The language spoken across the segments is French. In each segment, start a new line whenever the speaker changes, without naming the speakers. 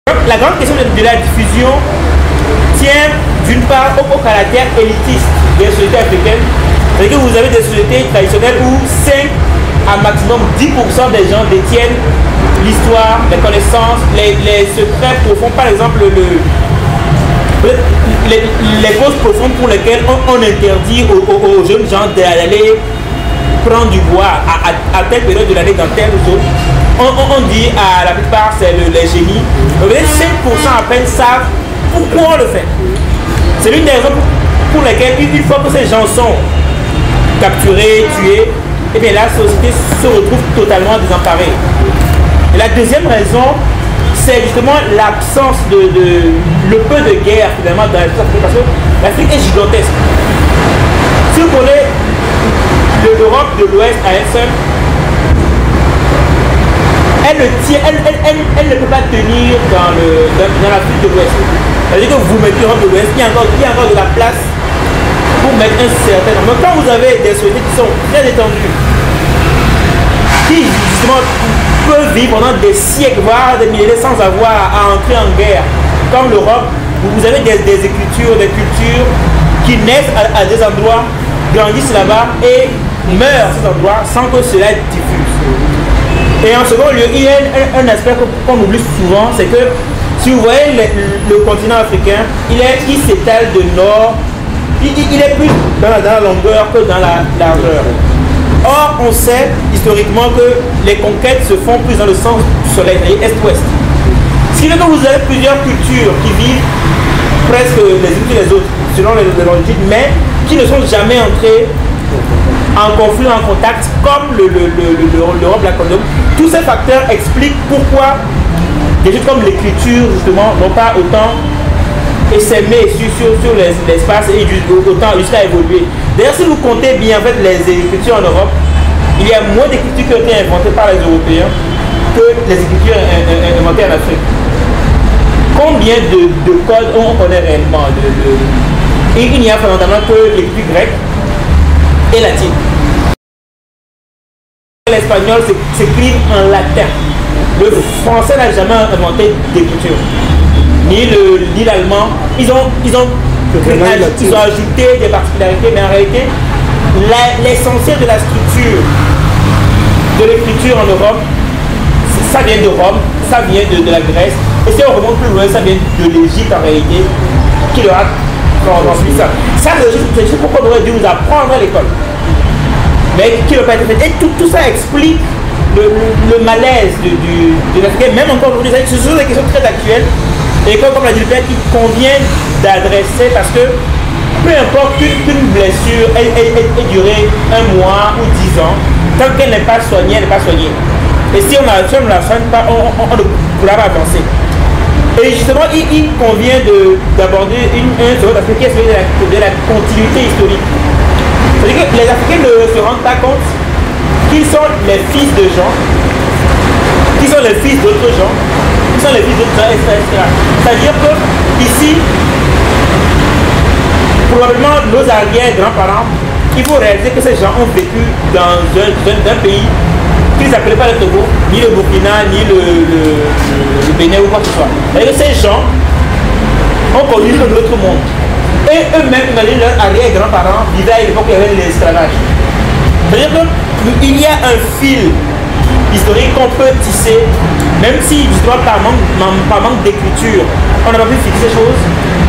La grande question de la diffusion tient d'une part au caractère élitiste des sociétés africaines. C'est-à-dire que vous avez des sociétés traditionnelles où 5 à maximum 10% des gens détiennent l'histoire, les connaissances, les secrets profonds, par exemple les causes profondes pour lesquelles on interdit aux jeunes gens d'aller prendre du bois à telle période de l'année dans telle zone. On dit à la plupart c'est les génies. Vous voyez, 5% à peine savent pourquoi on le fait. C'est l'une des raisons pour lesquelles une fois que ces gens sont capturés, tués, et bien la société se retrouve totalement désemparée. Et la deuxième raison, c'est justement l'absence le peu de guerre finalement dans l'Afrique, parce que l'Afrique est gigantesque. Si vous prenez l'Europe de l'Ouest à elle seule, elle ne peut pas tenir dans l'Afrique de l'Ouest. C'est-à-dire que vous mettez l'Europe de l'Ouest, il y a encore de la place pour mettre un certain nombre. Quand vous avez des sociétés qui sont très étendues, qui justement peuvent vivre pendant des siècles, voire des millénaires sans avoir à entrer en guerre, comme l'Europe, vous avez des écritures, des cultures qui naissent à des endroits, grandissent là-bas et meurent à ces endroits sans que cela diffuse. Et en second lieu, il y a un aspect qu'on oublie souvent, c'est que si vous voyez le continent africain, il s'étale de nord, il est plus dans la longueur que dans la largeur. Or, on sait historiquement que les conquêtes se font plus dans le sens du soleil, est-ouest. Ce qui fait que vous avez plusieurs cultures qui vivent presque les unes que les autres, selon les longitudes, mais qui ne sont jamais entrées en conflit, en contact, comme l'Europe, la coloniale. Tous ces facteurs expliquent pourquoi des choses comme l'écriture, justement, n'ont pas autant essaimé sur l'espace et autant jusqu'à évoluer. D'ailleurs, si vous comptez bien en fait les écritures en Europe, il y a moins d'écritures qui ont été inventées par les Européens que les écritures inventées en Afrique. Combien de codes on connaît réellement? Il n'y a fondamentalement que l'écriture grecque et latine. L'espagnol s'écrit en latin. Le français n'a jamais inventé d'écriture. Ni l'allemand. Ils ont ajouté des particularités, mais en réalité, l'essentiel de la structure de l'écriture en Europe, ça vient de Rome, ça vient de la Grèce, et si on remonte plus loin, ça vient de l'Égypte en réalité, qui leur a transmis ça. Ça, c'est juste pourquoi on aurait dû nous apprendre à l'école. Mais qui n'a pas été fait. Et tout ça explique le malaise de l'Afrique, même encore aujourd'hui. Ce sont des questions très actuelles. Et comme l'a dit le père, il convient d'adresser parce que peu importe qu'une blessure ait duré 1 mois ou 10 ans, tant qu'elle n'est pas soignée, elle n'est pas soignée. Et si on ne la soigne pas, on ne pourra pas avancer. Et justement, il convient d'aborder un second aspect qui est celui de la continuité historique. C'est-à-dire que les Africains ne se rendent pas compte qu'ils sont les fils de gens, qu'ils sont les fils d'autres gens, qu'ils sont les fils d'autres gens, etc. C'est-à-dire que ici, probablement nos arrière-grands-parents, il faut réaliser que ces gens ont vécu dans un pays qu'ils n'appelaient pas le Togo, ni le Burkina, ni le Bénin ou quoi que ce soit. C'est-à-dire que ces gens ont connu notre monde. Et eux-mêmes, imaginez leurs arrière-grands-parents vivaient à l'époque où il y avait l'esclavage. C'est-à-dire qu'il y a un fil historique qu'on peut tisser, même si justement par manque d'écriture, on n'a pas pu fixer ces choses.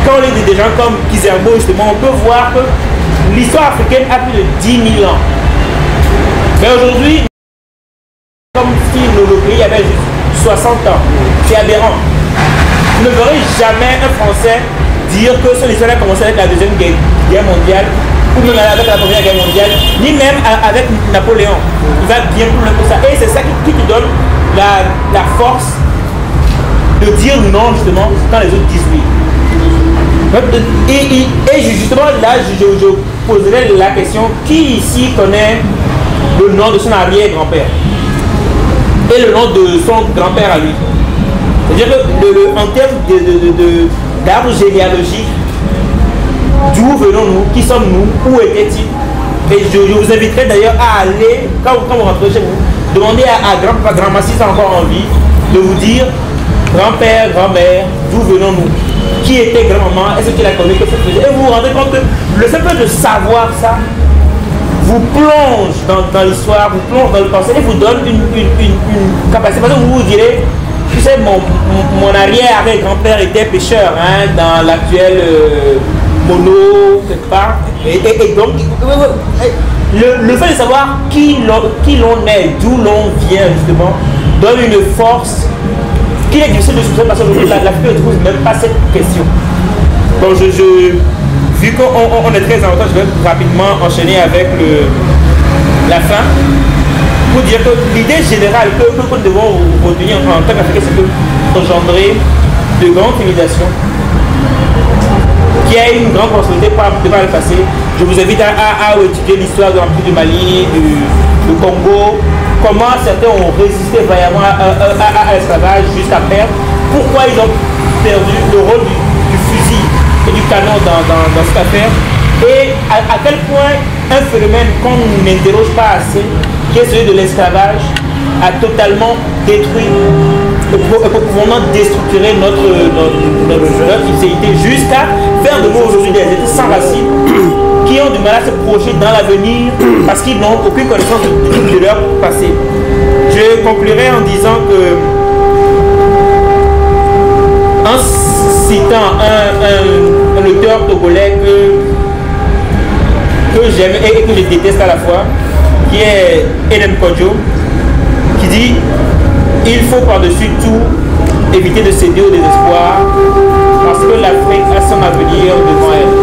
Quand on lit des gens comme Kizerbo, justement, on peut voir que l'histoire africaine a plus de 10 000 ans. Mais aujourd'hui, comme si nos pays avaient juste 60 ans, c'est aberrant. Vous ne verrez jamais un Français dire que son histoire a commencé avec la Deuxième Guerre mondiale, ou même avec la Première Guerre mondiale, ni même avec Napoléon. Il va bien plus loin que ça. Et c'est ça qui te donne la force de dire non, justement, quand les autres disent oui. Et justement, là, je poserai la question, qui ici connaît le nom de son arrière-grand-père et le nom de son grand-père à lui? C'est-à-dire que en termes d'arbre généalogique, d'où venons-nous, qui sommes-nous, où était-il? Et je vous inviterai d'ailleurs à aller, quand vous rentrez chez vous, demander à grand-papa, grand-maman, si c'est encore envie, de vous dire grand-père, grand-mère, d'où venons-nous? Qui était grand-maman? Est-ce qu'il a connu? Qu'est-ce qu'il faisait? Et vous vous rendez compte que le simple fait de savoir ça vous plonge dans l'histoire, vous plonge dans le passé et vous donne une capacité. Parce que vous vous direz, tu sais, mon arrière-grand-père était pêcheur hein, dans l'actuel mono, quelque part. Et donc, le fait de savoir qui l'on est, d'où l'on vient, justement, donne une force qu'il est difficile de soutenir parce que la plupart ne pose même pas cette question. Donc, vu qu'on est très en retard, je vais rapidement enchaîner avec la fin. Pour dire que l'idée générale que nous devons retenir en tant qu'Africains, c'est d'engendrer de grandes civilisations qui a une grande prospérité par le passé. Je vous invite à étudier l'histoire de l'Empire du Mali, du Congo, comment certains ont résisté vaillamment à l'esclavage jusqu'à perdre, pourquoi ils ont perdu le rôle du fusil et du canon dans cette affaire, et à quel point un phénomène qu'on n'interroge pas assez, qui est celui de l'esclavage, a totalement détruit et profondément déstructuré notre ficéité jusqu'à faire de nous aujourd'hui des êtres sans racines qui ont du mal à se projeter dans l'avenir parce qu'ils n'ont aucune connaissance de leur passé. Je conclurai en disant que en citant un auteur togolais que j'aime et que je déteste à la fois, qui est Eden Kodjo, qui dit il faut par-dessus tout éviter de céder au désespoir parce que l'Afrique a son avenir devant elle.